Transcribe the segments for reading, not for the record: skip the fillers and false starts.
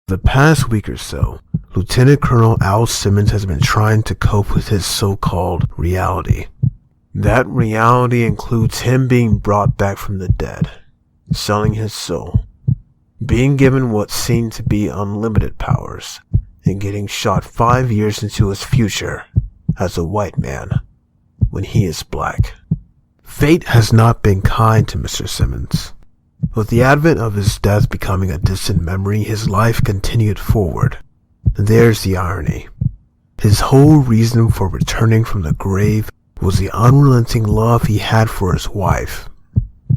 The past week or so, Lieutenant Colonel Al Simmons has been trying to cope with his so-called reality. That reality includes him being brought back from the dead, selling his soul, being given what seemed to be unlimited powers, and getting shot 5 years into his future as a white man when he is black. Fate has not been kind to Mr. Simmons. With the advent of his death becoming a distant memory, his life continued forward. There's the irony. His whole reason for returning from the grave was the unrelenting love he had for his wife.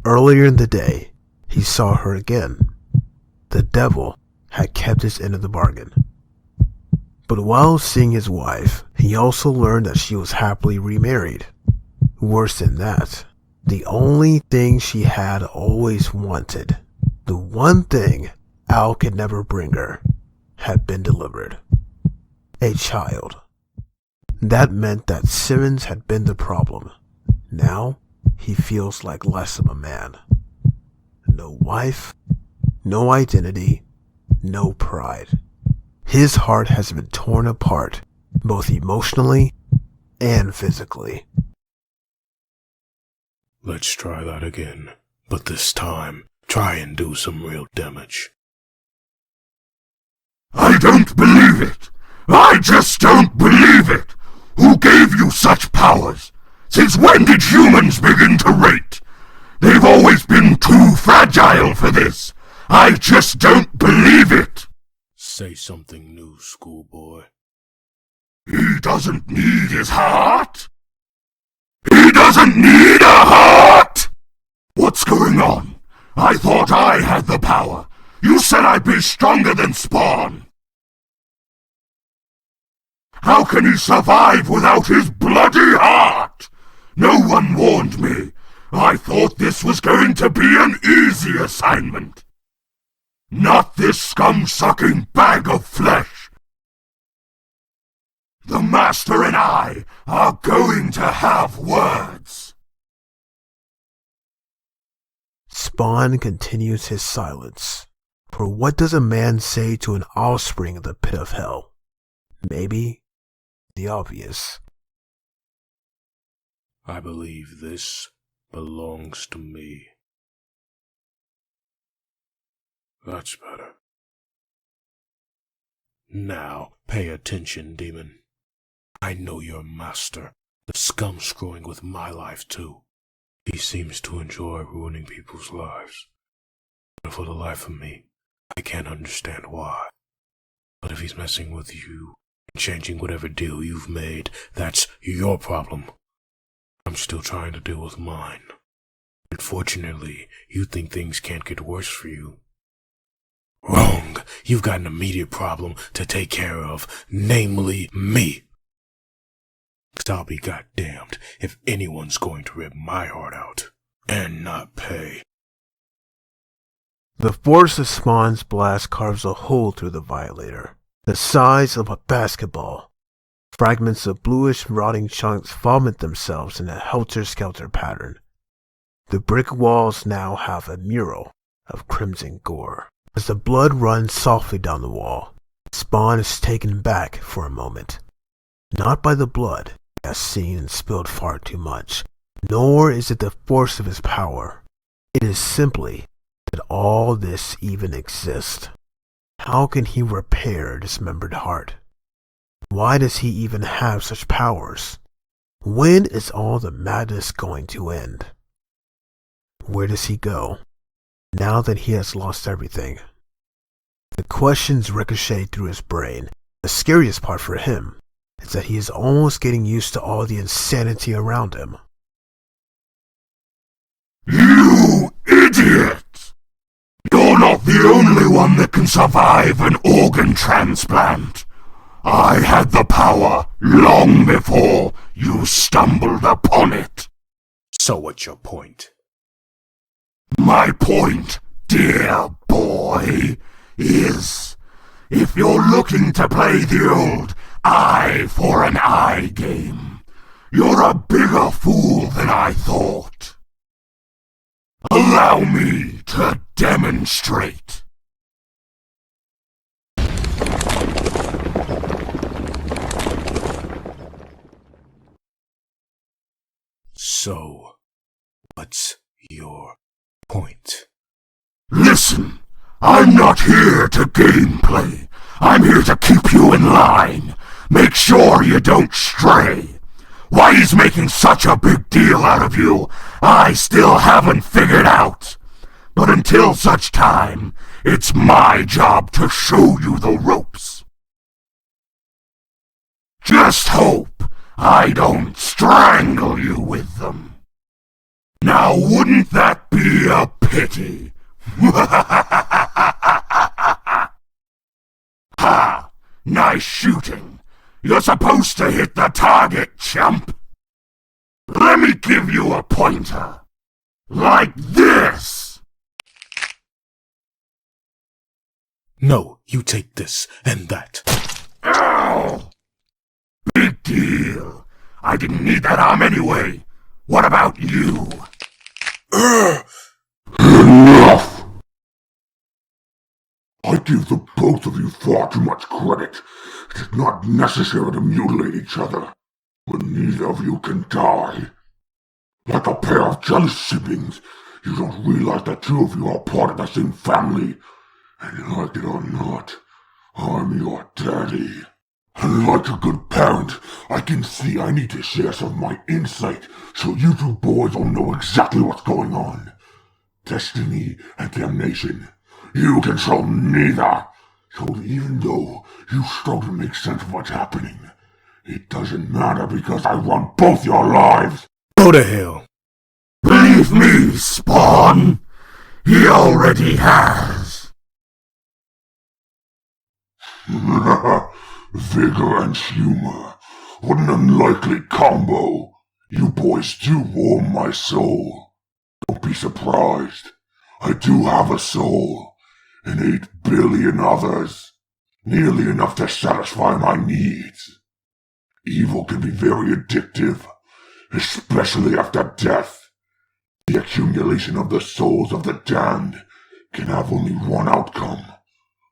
Earlier in the day, he saw her again. The devil had kept his end of the bargain. But while seeing his wife, he also learned that she was happily remarried. Worse than that, the only thing she had always wanted, the one thing Al could never bring her, had been delivered. A child. That meant that Simmons had been the problem. Now, he feels like less of a man. No wife, no identity, no pride. His heart has been torn apart, both emotionally and physically. Let's try that again, but this time, try and do some real damage. I don't believe it! I just don't believe it! Who gave you such powers? Since when did humans begin to rate? They've always been too fragile for this! I just don't believe it! Say something new, schoolboy. He doesn't need his heart? He doesn't need a heart! What's going on? I thought I had the power. You said I'd be stronger than Spawn. How can he survive without his bloody heart? No one warned me. I thought this was going to be an easy assignment. Not this scum-sucking bag of flesh. The Master and I are going to have words. Spawn continues his silence. For what does a man say to an offspring of the pit of hell? Maybe the obvious. I believe this belongs to me. That's better. Now, pay attention, demon. I know your master, the scum screwing with my life too. He seems to enjoy ruining people's lives. But for the life of me, I can't understand why. But if he's messing with you, and changing whatever deal you've made, that's your problem. I'm still trying to deal with mine. Unfortunately, you think things can't get worse for you. Wrong! You've got an immediate problem to take care of, namely me. 'Cause I'll be goddamned if anyone's going to rip my heart out and not pay. The force of Spawn's blast carves a hole through the Violator, the size of a basketball. Fragments of bluish rotting chunks vomit themselves in a helter-skelter pattern. The brick walls now have a mural of crimson gore. As the blood runs softly down the wall, Spawn is taken back for a moment. Not by the blood, he has seen and spilled far too much, nor is it the force of his power. It is simply that all this even exists. How can he repair a dismembered heart? Why does he even have such powers? When is all the madness going to end? Where does he go, now that he has lost everything? The questions ricochet through his brain. The scariest part for him is that he is almost getting used to all the insanity around him. You idiot! You're not the only one that can survive an organ transplant. I had the power long before you stumbled upon it. So what's your point? My point, dear boy, is if you're looking to play the old eye for an eye game, you're a bigger fool than I thought. Allow me to demonstrate. So, what's your point? Listen, I'm not here to gameplay. I'm here to keep you in line. Make sure you don't stray. Why he's making such a big deal out of you, I still haven't figured out. But until such time, it's my job to show you the ropes. Just hope I don't strangle you with them. Now wouldn't that be a pity? Ha! Nice shooting. You're supposed to hit the target, chump. Let me give you a pointer. Like this. No, you take this and that. Ow! Big deal. I didn't need that arm anyway. What about you? Enough! I give the both of you far too much credit. It is not necessary to mutilate each other, but neither of you can die. Like a pair of jealous siblings, you don't realize that two of you are part of the same family. And like it or not, I'm your daddy. And like a good parent, I can see I need to share some of my insight so you two boys will know exactly what's going on. Destiny and damnation. You control neither. So even though you struggle to make sense of what's happening, it doesn't matter because I run both your lives. Go to hell. Believe me, Spawn. He already has. Vigor and humor. What an unlikely combo. You boys do warm my soul. Don't be surprised. I do have a soul. And 8 billion others. Nearly enough to satisfy my needs. Evil can be very addictive, especially after death. The accumulation of the souls of the damned can have only one outcome.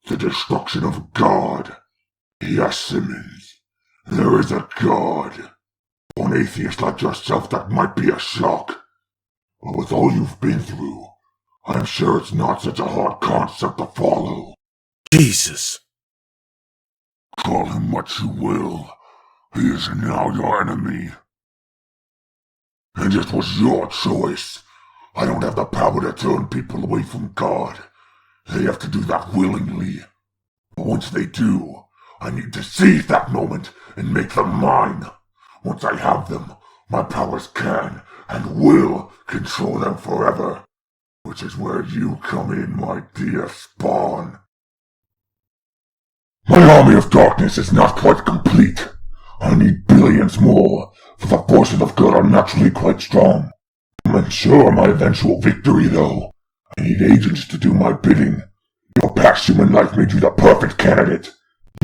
The destruction of God. Yes, Simmons, there is a God. For an atheist like yourself, that might be a shock. But with all you've been through, I'm sure it's not such a hard concept to follow. Jesus. Call him what you will. He is now your enemy. And it was your choice. I don't have the power to turn people away from God. They have to do that willingly. But once they do, I need to seize that moment and make them mine. Once I have them, my powers can and will control them forever. Which is where you come in, my dear Spawn. My army of darkness is not quite complete. I need billions more, for the forces of good are naturally quite strong. To ensure my eventual victory, though, I need agents to do my bidding. Your past human life made you the perfect candidate.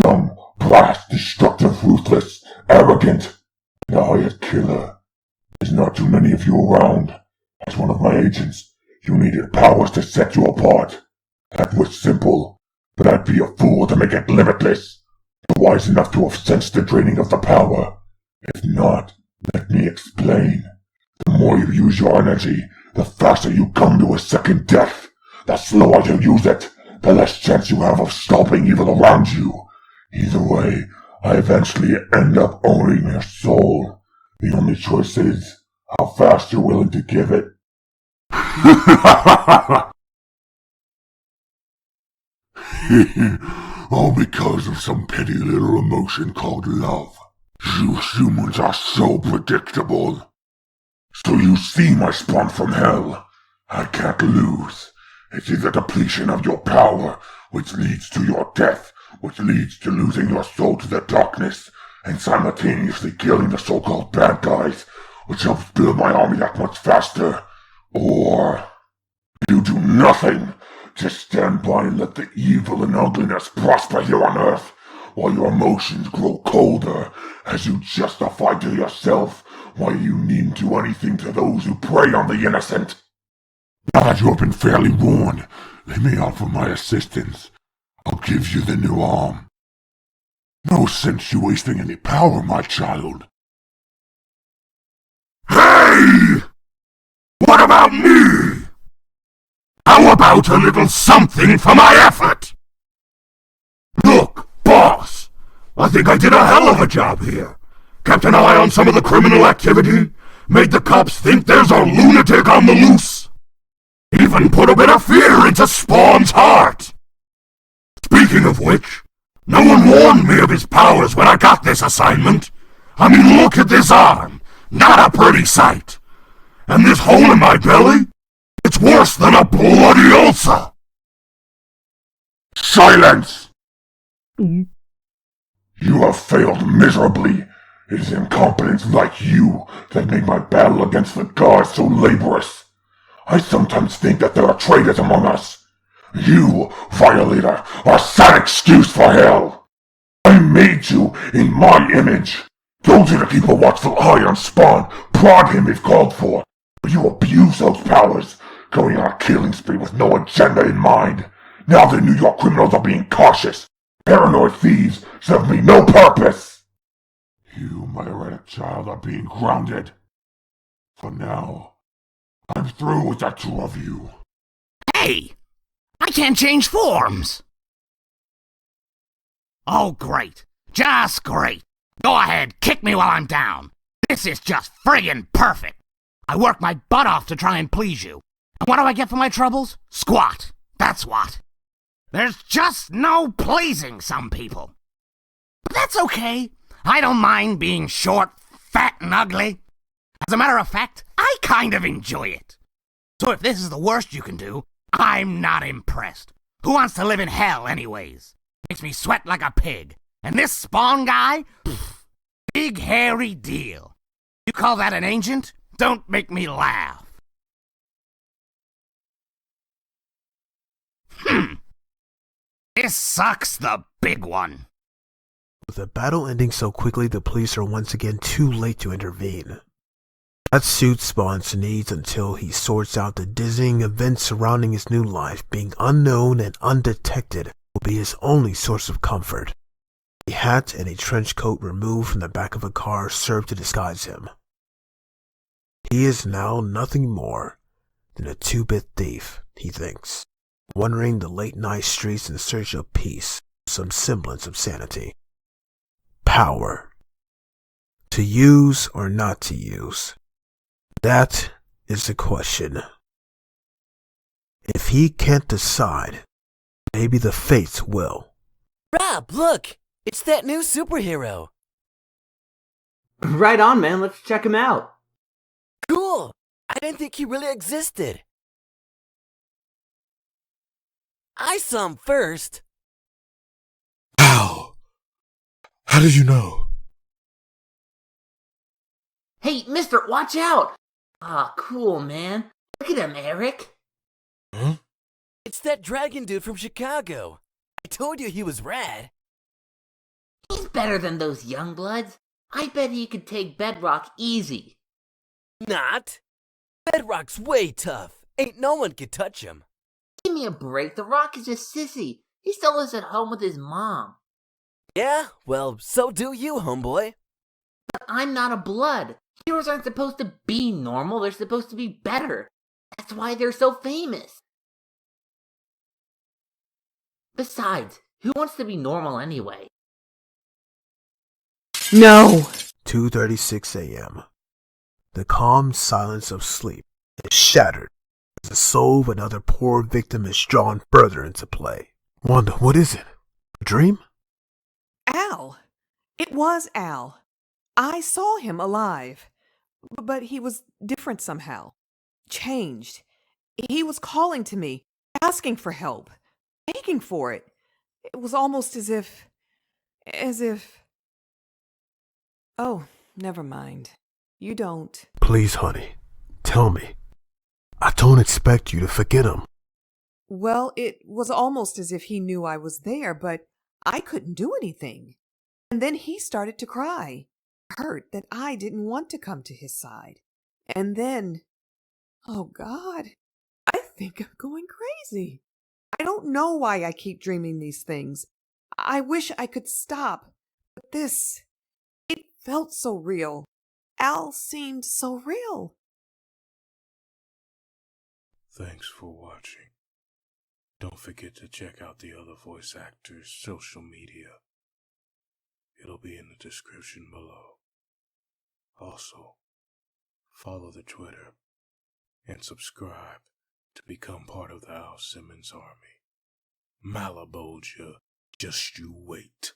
Young, brash, destructive, ruthless, arrogant, and a hired killer. There's not too many of you around. As one of my agents, you needed powers to set you apart. That was simple, but I'd be a fool to make it limitless. You're wise enough to have sensed the draining of the power. If not, let me explain. The more you use your energy, the faster you come to a second death. The slower you use it, the less chance you have of stopping evil around you. Either way, I eventually end up owning your soul. The only choice is how fast you're willing to give it. All because of some petty little emotion called love. You humans are so predictable. So you see my spawn from hell. I can't lose. It's either depletion of your power, which leads to your death, which leads to losing your soul to the darkness, and simultaneously killing the so-called bad guys, which helps build my army that much faster. Or you do nothing. Just stand by and let the evil and ugliness prosper here on Earth, while your emotions grow colder as you justify to yourself why you needn't do anything to those who prey on the innocent. Now that you have been fairly warned, let me offer my assistance. I'll give you the new arm. No sense you wasting any power, my child. Hey! Hey! What about me? How about a little something for my effort? Look, boss, I think I did a hell of a job here. Kept an eye on some of the criminal activity, made the cops think there's a lunatic on the loose. Even put a bit of fear into Spawn's heart. Speaking of which, no one warned me of his powers when I got this assignment. I mean, look at this arm. Not a pretty sight. And this hole in my belly? It's worse than a bloody ulcer. Silence! You have failed miserably. It is incompetence like you that made my battle against the guards so laborious. I sometimes think that there are traitors among us. You, Violator, are sad excuse for hell. I made you in my image. Told you to keep a watchful eye on Spawn, prod him if called for. But you abuse those powers, going on a killing spree with no agenda in mind. Now the New York criminals are being cautious. Paranoid thieves serve me no purpose. You, my erratic child, are being grounded. For now, I'm through with the two of you. Hey! I can't change forms! Oh, great. Just great. Go ahead, kick me while I'm down. This is just friggin' perfect. I work my butt off to try and please you. And what do I get for my troubles? Squat. That's what. There's just no pleasing some people. But that's okay. I don't mind being short, fat, and ugly. As a matter of fact, I kind of enjoy it. So if this is the worst you can do, I'm not impressed. Who wants to live in hell anyways? Makes me sweat like a pig. And this Spawn guy? Pfft, big hairy deal. You call that an ancient? Don't make me laugh. This sucks the big one. With the battle ending so quickly, the police are once again too late to intervene. That suits Spawn's needs until he sorts out the dizzying events surrounding his new life. Being unknown and undetected will be his only source of comfort. A hat and a trench coat removed from the back of a car serve to disguise him. He is now nothing more than a two-bit thief, he thinks, wandering the late-night streets in search of peace, some semblance of sanity. Power. To use or not to use? That is the question. If he can't decide, maybe the fates will. Rob, look! It's that new superhero! Right on, man. Let's check him out. Cool! I didn't think he really existed. I saw him first. How? How did you know? Hey, mister, watch out! Ah, cool, man. Look at him, Eric. Huh? It's that dragon dude from Chicago. I told you he was rad. He's better than those Youngbloods. I bet he could take Bedrock easy. Not. Bedrock's way tough. Ain't no one could touch him. Give me a break. The Rock is a sissy. He still lives at home with his mom. Yeah, well, so do you, homeboy. But I'm not a blood. Heroes aren't supposed to be normal. They're supposed to be better. That's why they're so famous. Besides, who wants to be normal anyway? No! 2:36 a.m. The calm silence of sleep is shattered as the soul of another poor victim is drawn further into play. Wanda, what is it? A dream? Al! It was Al. I saw him alive. But he was different somehow. Changed. He was calling to me, asking for help, begging for it. It was almost as if... Oh, never mind. You don't. Please, honey, tell me. I don't expect you to forget him. Well, it was almost as if he knew I was there, but I couldn't do anything. And then he started to cry, hurt that I didn't want to come to his side. And then, oh God, I think I'm going crazy. I don't know why I keep dreaming these things. I wish I could stop, but it felt so real. Al seemed so real. Thanks for watching. Don't forget to check out the other voice actors' social media. It'll be in the description below. Also, follow the Twitter and subscribe to become part of the Al Simmons army. Malebolgia, just you wait.